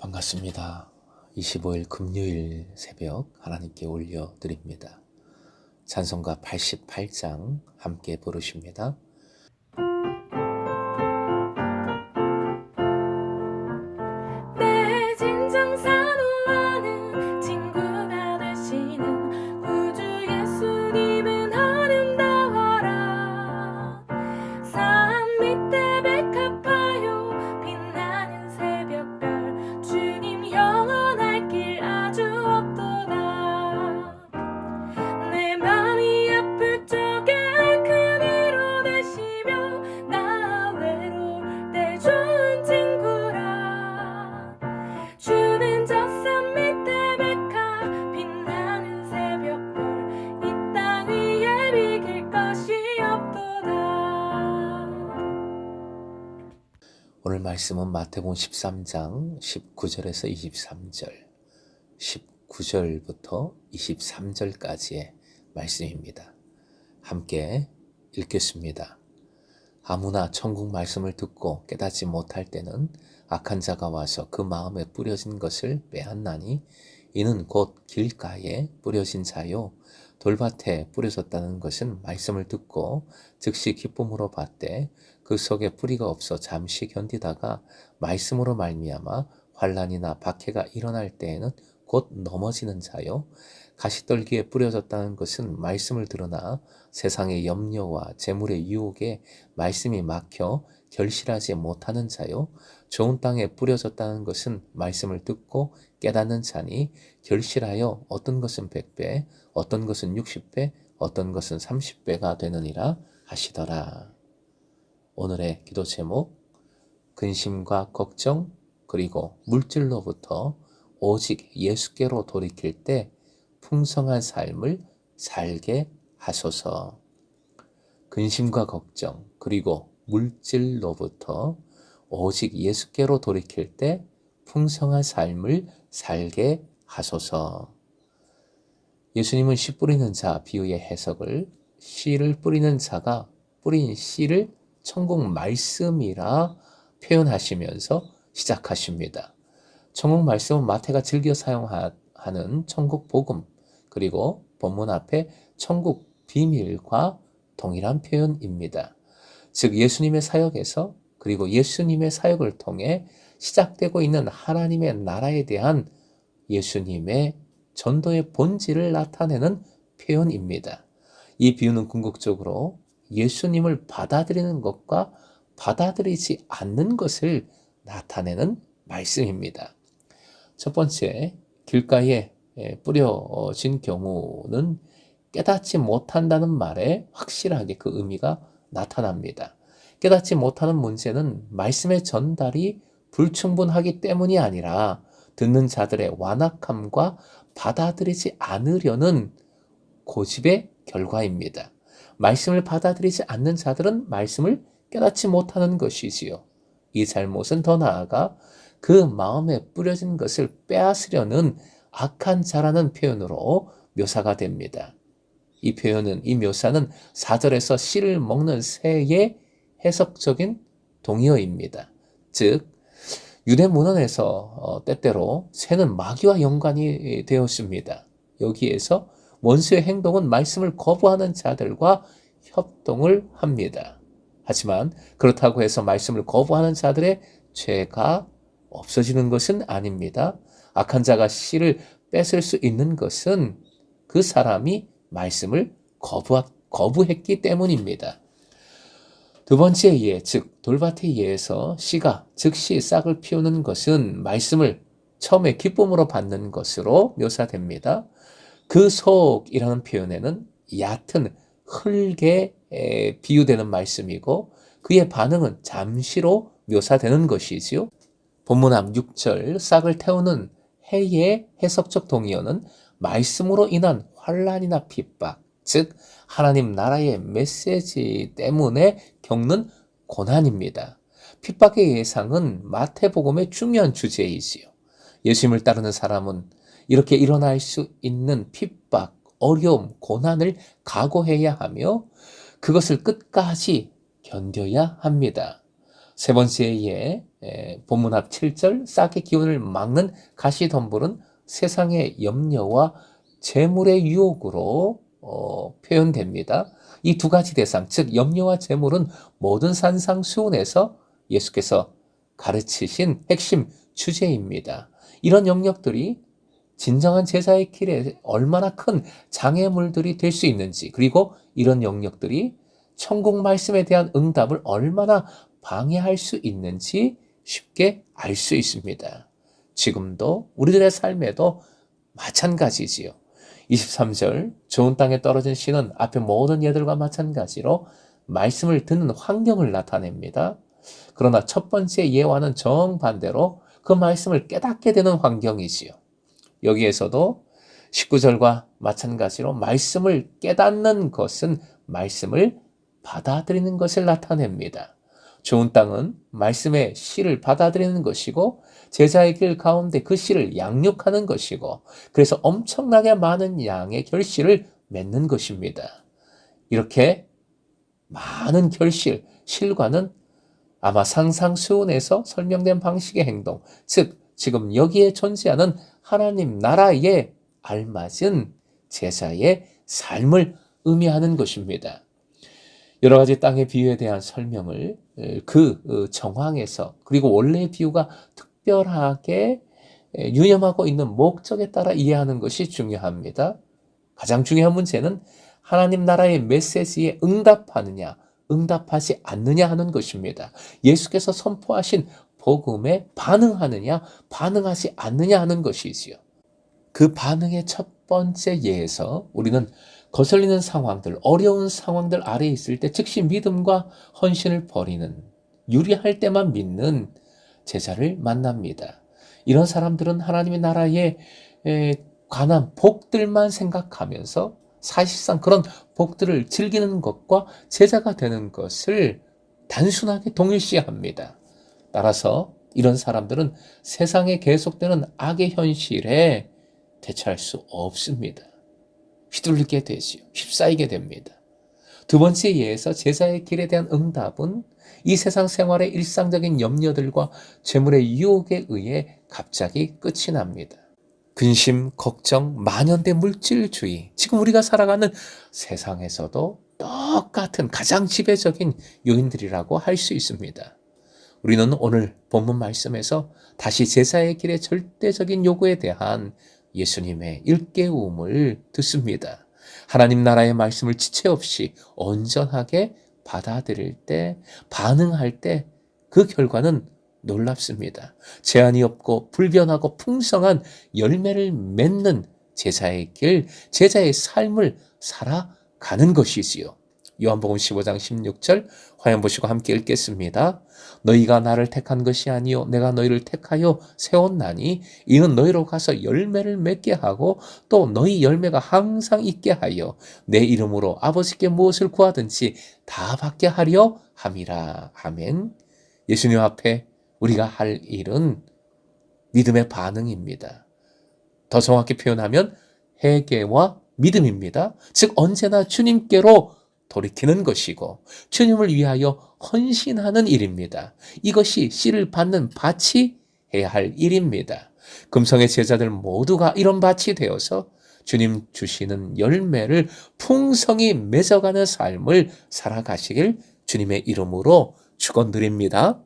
반갑습니다. 25일 금요일 새벽 하나님께 올려드립니다. 찬송가 88장 함께 부르십니다. 내 진정 산후하는 친구가 되시는 구주 예수님은 아름다워라. 산 밑에 백합화요 빛나는 새벽별 주님 영원할 길 아주 없도다. 내 맘이 아플 적에 큰 위로 되시며 나 외로울 때 좋은 친구라. 주는 저 산 밑에 백합 빛나는 새벽별 이 땅 위에 비길 것이 없도다. 오늘 말씀은 마태복음 13장 19절에서 23절, 19절부터 23절까지의 말씀입니다. 함께 읽겠습니다. 아무나 천국 말씀을 듣고 깨닫지 못할 때는 악한 자가 와서 그 마음에 뿌려진 것을 빼앗나니 이는 곧 길가에 뿌려진 자요 돌밭에 뿌려졌다는 것은 말씀을 듣고 즉시 기쁨으로 받되 그 속에 뿌리가 없어 잠시 견디다가 말씀으로 말미암아 환난이나 박해가 일어날 때에는 곧 넘어지는 자요 가시떨기에 뿌려졌다는 것은 말씀을 들으나 세상의 염려와 재물의 유혹에 말씀이 막혀 결실하지 못하는 자요 좋은 땅에 뿌려졌다는 것은 말씀을 듣고 깨닫는 자니 결실하여 어떤 것은 100배, 어떤 것은 60배, 어떤 것은 30배가 되느니라 하시더라. 오늘의 기도 제목, 근심과 걱정 그리고 물질로부터 오직 예수께로 돌이킬 때 풍성한 삶을 살게 하소서. 근심과 걱정 그리고 물질로부터 오직 예수께로 돌이킬 때 풍성한 삶을 살게 하소서. 예수님은 씨 뿌리는 자 비유의 해석을 씨를 뿌리는 자가 뿌린 씨를 천국 말씀이라 표현하시면서 시작하십니다. 천국 말씀은 마태가 즐겨 사용하는 천국 복음 그리고 본문 앞에 천국 비밀과 동일한 표현입니다. 즉 예수님의 사역에서 그리고 예수님의 사역을 통해 시작되고 있는 하나님의 나라에 대한 예수님의 전도의 본질을 나타내는 표현입니다. 이 비유는 궁극적으로 예수님을 받아들이는 것과 받아들이지 않는 것을 나타내는 말씀입니다. 첫 번째, 길가에 뿌려진 경우는 깨닫지 못한다는 말에 확실하게 그 의미가 나타납니다. 깨닫지 못하는 문제는 말씀의 전달이 불충분하기 때문이 아니라 듣는 자들의 완악함과 받아들이지 않으려는 고집의 결과입니다. 말씀을 받아들이지 않는 자들은 말씀을 깨닫지 못하는 것이지요. 이 잘못은 더 나아가 그 마음에 뿌려진 것을 빼앗으려는 악한 자라는 표현으로 묘사가 됩니다. 이 묘사는 4절에서 씨를 먹는 새의 해석적인 동의어입니다. 즉 유대 문헌에서 때때로 새는 마귀와 연관이 되었습니다. 여기에서 원수의 행동은 말씀을 거부하는 자들과 협동을 합니다. 하지만 그렇다고 해서 말씀을 거부하는 자들의 죄가 없어지는 것은 아닙니다. 악한 자가 씨를 뺏을 수 있는 것은 그 사람이 말씀을 거부했기 때문입니다. 두 번째 예, 즉 돌밭의 예에서 씨가 즉시 싹을 피우는 것은 말씀을 처음에 기쁨으로 받는 것으로 묘사됩니다. 그 속이라는 표현에는 얕은 흙에 비유되는 말씀이고 그의 반응은 잠시로 묘사되는 것이지요. 본문 앞 6절 싹을 태우는 해의 해석적 동의어는 말씀으로 인한 환난이나 핍박, 즉 하나님 나라의 메시지 때문에 겪는 고난입니다. 핍박의 예상은 마태복음의 중요한 주제이지요. 예수님을 따르는 사람은 이렇게 일어날 수 있는 핍박, 어려움, 고난을 각오해야 하며 그것을 끝까지 견뎌야 합니다. 세 번째에 본문 앞 7절 싹의 기운을 막는 가시덤불은 세상의 염려와 재물의 유혹으로 표현됩니다. 이 두 가지 대상, 즉 염려와 재물은 모든 산상수훈에서 예수께서 가르치신 핵심 주제입니다. 이런 영역들이 진정한 제자의 길에 얼마나 큰 장애물들이 될 수 있는지, 그리고 이런 영역들이 천국 말씀에 대한 응답을 얼마나 방해할 수 있는지 쉽게 알 수 있습니다. 지금도 우리들의 삶에도 마찬가지지요. 23절 좋은 땅에 떨어진 씨는 앞에 모든 예들과 마찬가지로 말씀을 듣는 환경을 나타냅니다. 그러나 첫 번째 예와는 정반대로 그 말씀을 깨닫게 되는 환경이지요. 여기에서도 19절과 마찬가지로 말씀을 깨닫는 것은 말씀을 받아들이는 것을 나타냅니다. 좋은 땅은 말씀의 씨를 받아들이는 것이고 제자의 길 가운데 그 씨를 양육하는 것이고 그래서 엄청나게 많은 양의 결실을 맺는 것입니다. 이렇게 많은 결실, 실과는 아마 상상수훈에서 설명된 방식의 행동, 즉 지금 여기에 존재하는 하나님 나라에 알맞은 제자의 삶을 의미하는 것입니다. 여러 가지 땅의 비유에 대한 설명을 그 정황에서 그리고 원래의 비유가 특별하게 유념하고 있는 목적에 따라 이해하는 것이 중요합니다. 가장 중요한 문제는 하나님 나라의 메시지에 응답하느냐, 응답하지 않느냐 하는 것입니다. 예수께서 선포하신 복음에 반응하느냐, 반응하지 않느냐 하는 것이지요. 그 반응의 첫 번째 예에서 우리는 거슬리는 상황들, 어려운 상황들 아래에 있을 때 즉시 믿음과 헌신을 버리는, 유리할 때만 믿는 제자를 만납니다. 이런 사람들은 하나님의 나라에 관한 복들만 생각하면서 사실상 그런 복들을 즐기는 것과 제자가 되는 것을 단순하게 동일시합니다. 따라서 이런 사람들은 세상에 계속되는 악의 현실에 대처할 수 없습니다. 휘둘리게 되지요. 휩싸이게 됩니다. 두 번째 예에서 제자의 길에 대한 응답은 이 세상 생활의 일상적인 염려들과 재물의 유혹에 의해 갑자기 끝이 납니다. 근심, 걱정, 만연대 물질주의, 지금 우리가 살아가는 세상에서도 똑같은 가장 지배적인 요인들이라고 할 수 있습니다. 우리는 오늘 본문 말씀에서 다시 제자의 길의 절대적인 요구에 대한 예수님의 일깨움을 듣습니다. 하나님 나라의 말씀을 지체 없이 온전하게 받아들일 때, 반응할 때 그 결과는 놀랍습니다. 제한이 없고 불변하고 풍성한 열매를 맺는 제자의 길, 제자의 삶을 살아가는 것이지요. 요한복음 15장 16절 화면 보시고 함께 읽겠습니다. 너희가 나를 택한 것이 아니요 내가 너희를 택하여 세웠나니 이는 너희로 가서 열매를 맺게 하고 또 너희 열매가 항상 있게 하여 내 이름으로 아버지께 무엇을 구하든지 다 받게 하려 함이라. 아멘. 예수님 앞에 우리가 할 일은 믿음의 반응입니다. 더 정확히 표현하면 회개와 믿음입니다. 즉 언제나 주님께로 돌이키는 것이고 주님을 위하여 헌신하는 일입니다. 이것이 씨를 받는 밭이 해야 할 일입니다. 금성의 제자들 모두가 이런 밭이 되어서 주님 주시는 열매를 풍성히 맺어가는 삶을 살아가시길 주님의 이름으로 축원드립니다.